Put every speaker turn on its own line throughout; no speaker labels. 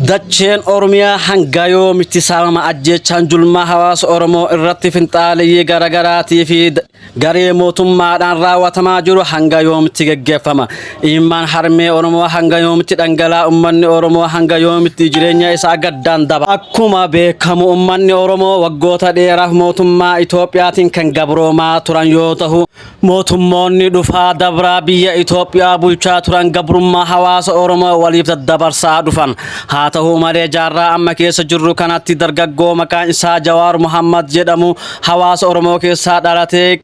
دچين أورميا هنگايو متسامة أجيچان جلما حواس أورمو الرتي فنطالي غرغراتي في غري موتما دان راوتما جرو هنگايو متگگفما إيمان حرمي أورمو هنگايو متدنگلا أمني أورمو هنگايو متجرينيا إسا گدان دبا أكما بكم أمني أورمو وغوتا ديرا موتما إثيوبياتين كان غبروما تران يوتهو موتموني دفا دبرا بيا إثيوبيا بولچا تران غبروما حواس أورمو وليف دبرسا دفن هاته مالي جارا أما كيس جرو كانت درغغو مكان إسا جوار محمد جدمو حواس أورمو كيسا دارتك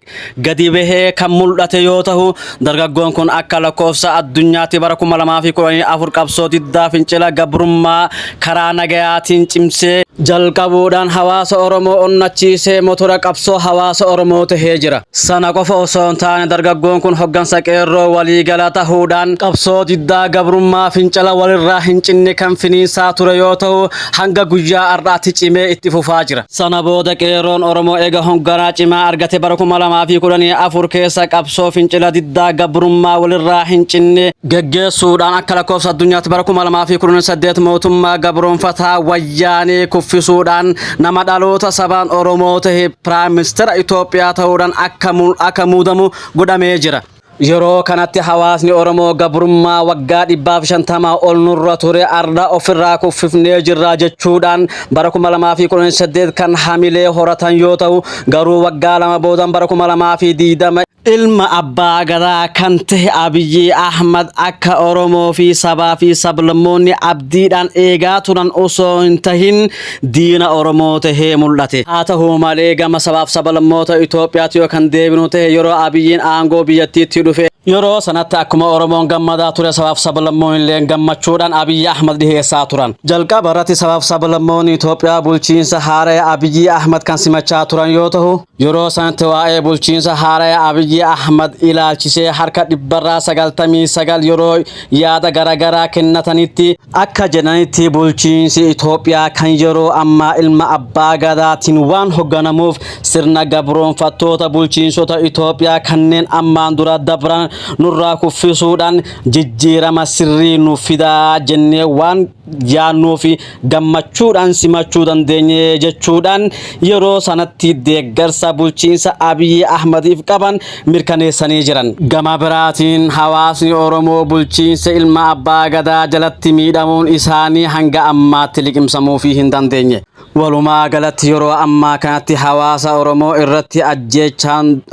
غديبه كمولته يوته درغغون كن أكل كوفسا الدنيا تبارك ملما في قرآن أفر قبصو ددا فنچلا غبرما كرانا غياتين چمسي جلقبودان حواس أورمو أنچيسي موتورا قبصو حواس أورمو تهجرا سانا قفو سونتان درغغون كن حقان سكيرو ولي غلاتا هودان قبصو ددا غبرما فنچلا ولراهن چني كان فني ساتورا يوتو هنگا گويا أراتي چيمي اتفوفا جرا سانا بودا كيرون أورمو إيغا هنگانا چيما أرغتي بركو ملما في قرآن أفر كيسا قبصو فنچلا ددا غبرما ولراهن چني غگي سودان أكلا كوفسا الدنيا تباركو ملما في قرآن سديت موتما غبرون فتا وياني في سودان نما دالوتا سبان أورمو ته برايم مينستر إثيوبيا تودان أكمودمو غدامي جرا yeroo kanatti hawaasni Oromoo gabrummaa waggaa 150 ol nurra ture arda ofirraa kuffifnee jirra jechuudhaan bara 2018 kan hamilee horatan yoo ta'u garuu waggaa lama boodan bara 2020 ilma abbaa gadaa kan ta'e Abiyyi Ahmad akka Oromoo fi sabaa fi sablammoonni abdiidhaan eegaa turan osoo hin tahin diina Oromoo tahee mul'ate haa ta'u malee gama sabaaf sablammoota Itoophiyaatti yoo kan deebinu ta'e yeroo Abiyyiin aangoo biyyattiitti yeroo sanatti akkuma Oromoon gammadaa ture sabaaf sablammoon illee gammachuudhaan Abiyyi Ahmad dhiheessaa turan jalqaba irratti sabaaf sablammoon Itoophiyaa bulchiinsa haaraa Abiyyi Ahmad kan simachaa turan yoo ta'u yeroo sanatti waa'ee bulchiinsa haaraa Abiyyi Ahmad ilaalchisee harka 199 yeroo yaada garagaraa kennatanitti akka jedhanitti bulchiinsi Itoophiyaa kan yeroo amma ilma abbaa gadaatiin waan hogganamuuf sirna gabroonfattoota bulchiinsota Itoophiyaa kanneen ammaan dura dabran nurraa kuffisuudhaan jijjiirama sirrii nu fidaa jennee waan yaannuu fi gammachuudhaan simachuu dandeenye jechuudhaan yeroo sanatti deeggarsa bulchiinsa Abiyyi Ahmadiif qaban mirkaneessanii jiran gama biraatiin hawaasni Oromoo bulchiinsa ilma abbaa gadaa jalatti miidhamuun isaanii hanga ammaatti liqimsamuu fi hin dandeenye walumaa galatti yeroo ammaa kanatti hawaasa Oromoo irratti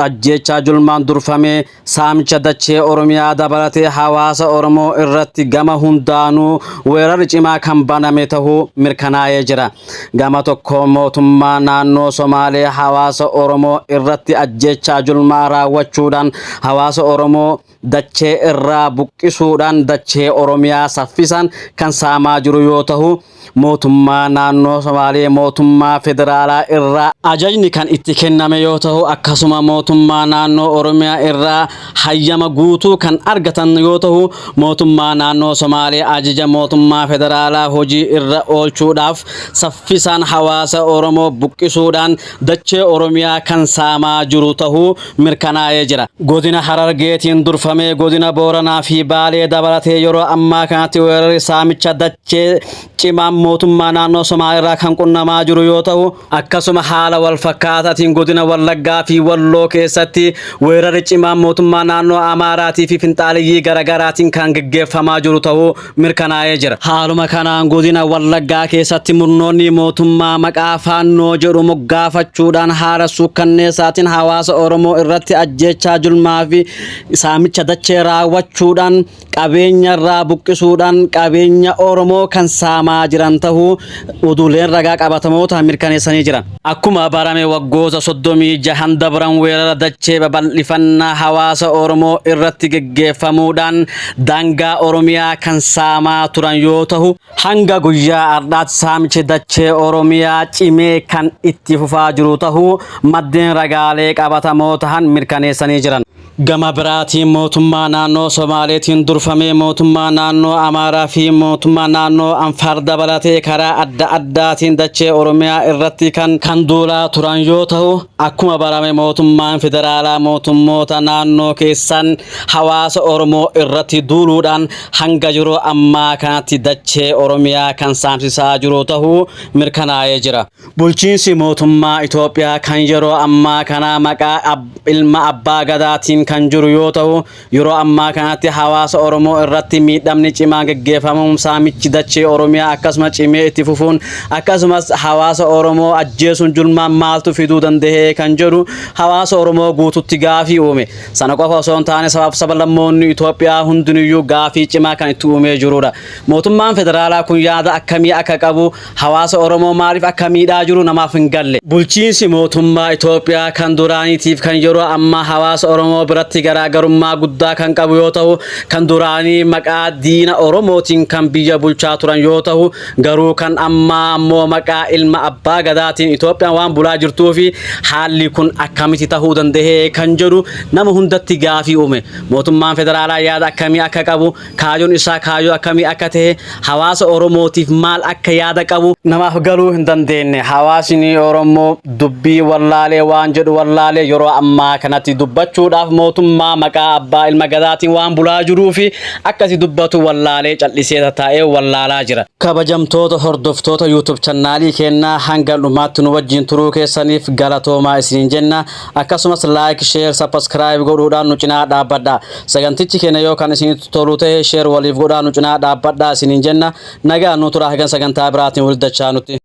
ajjeechaa julmaan durfamee saamicha dachee Oromiyaa dabalatee hawaasa Oromoo irratti gama hundaanuu weerarri cimaa kan baname ta'uu mirkanaa'ee jira gama tokko mootummaa naannoo Somaalee hawaasa Oromoo irratti ajjeechaa julmaa raawwachuudhaan hawaasa Oromoo dachee irraa buqqisuudhaan dachee Oromiyaa saffisan kan saamaa jiru yoo ta'u mootummaa naannoo Somaalee mootummaa federaalaa irraa ajajni kan itti kenname yoo ta'u akkasuma mootummaa naannoo Oromiyaa irraa hayyama guutuu kan argatan yoo ta'u mootummaa naannoo Somaalee ajaja mootummaa federaalaa hojii irra oolchuudhaaf saffisaan hawaasa Oromoo buqqisuudhaan dachee Oromiyaa kan saamaa jiru ta'uu mirkanaa'ee jira godina Harargeetiin durfamee godina Booranaa fi Baalee dabalatee yeroo ammaa kanatti weerarri saamicha dachee cimaa mootummaa naannoo Somaalee irraa kan qunnamaa jiru yoo ta'u akkasuma haala wal fakkaataatiin godina Wallaggaa fi Walloo keessatti weerarri cimaa mootummaa naannoo Amaaraatii fi Finxaaliyyii garagaraatiin kan gaggeeffamaa jiru ta'uu mirkanaa'ee jira haaluma kanaan godina Wallaggaa keessatti murnoonni mootummaa maqaa faannoo jedhu moggaafachuudhaan haala suukkanneessaatiin hawaasa Oromoo irratti ajjeechaa julmaa fi saamicha dachee raawwachuudhaan qabeenya irraa buqqisuudhaan qabeenya Oromoo kan saamaa jiran ta'uu oduuleen ragaa qabatamoota mirkaneessanii jiran akkuma barame waggoota 36 dabran weerara dachee babal'ifannaa hawaasa Oromoo irratti gaggeeffamuudhaan daangaa Oromiyaa kan saamaa turan yoo ta'u hanga guyyaa har'aatti saamichi dachee Oromiyaa cimee kan itti fufaa jiru ta'uu maddeen ragaalee qabatamoo ta'an mirkaneessanii jiran gama biraatiin mootummaa naannoo Somaaleetiin durfamee mootummaa naannoo Amaaraa fi mootummaa naannoo Anfaar dabalatee karaa adda addaatiin dachee Oromiyaa irratti kan duulaa turan yoo ta'u akkuma barame mootummaan federaalaa mootummoota naannoo keessan hawaasa Oromoo irratti duuluudhaan hanga yeroo ammaa kanatti dachee Oromiyaa kan saamsisaa jiru ta'uu mirkanaa'ee jira. Bulchiinsi mootummaa Itoophiyaa kan yeroo ammaa kana maqaa ilma abbaa gadaatiin kan jiru yoo ta'u yeroo ammaa kanatti hawaasa Oromoo irratti miidhamni cimaa gaggeeffamuun saamichi dachee Oromiyaa akkasuma cimee itti fufuun akkasumas hawaasa Oromoo ajjeesuun julmaan maaltu fiduu danda'e kan jedhu hawaasa Oromoo guututti gaafii uume. Sana qofa osoo hin taane sablammoonni Itoophiyaa hundinuyyuu gaafii cimaa kan itti uumee jirudha. Mootummaan federaalaa kun yaada akkamii akka qabu hawaasa Oromoo maaliif akka miidhaa jiru namaaf hin galle. Bulchiinsi mootummaa Itoophiyaa kan duraaniitiif kan yeroo ammaa hawaasa Oromoo biratti garaagarummaa guddaa kan qabu yoo ta'u kan duraanii maqaa diina Oromootiin kan biyya bulchaa turan yoo ta'u garuu kan ammaa ammoo maqaa ilma abbaa gadaatiin Itoophiyaan waan bulaa jirtuu fi haalli kun akkamitti ta'uu danda'e kan jedhu nama hundatti gaafii uume. Mootummaan federaalaa yaada akkamii akka qabu kaayyoon isaa kaayyoo akkamii akka ta'e hawaasa Oromootiif maal akka yaada qabu namaaf galuu hin dandeenye. Hawaasni Oromoo dubbii wallaalee waan jedhu wallaalee yeroo ammaa kanatti dubbachuudhaaf mootummaa maqaa abbaa ilma gadaatiin waan bulaa jiruu fi akkasi dubbatu wallaalee callisee taa'ee wallaalaa jira. Kabajamtoota hordoftoota YouTube channaalii keenyaa hanga dhumaatti nu wajjin turuu keessaniif galatoomaa isiniin jenna. Akkasumas like, share, subscribe godhuudhaan nu cinaa dhaabbadhaa. Sagantichi keenya yoo kan isinitti tolu ta'e share waliif godhaa nu cinaa dhaabbadhaa isiniin jenna. Nagaa nu turaa hagan sagantaa biraatiin wal dachaa nuti.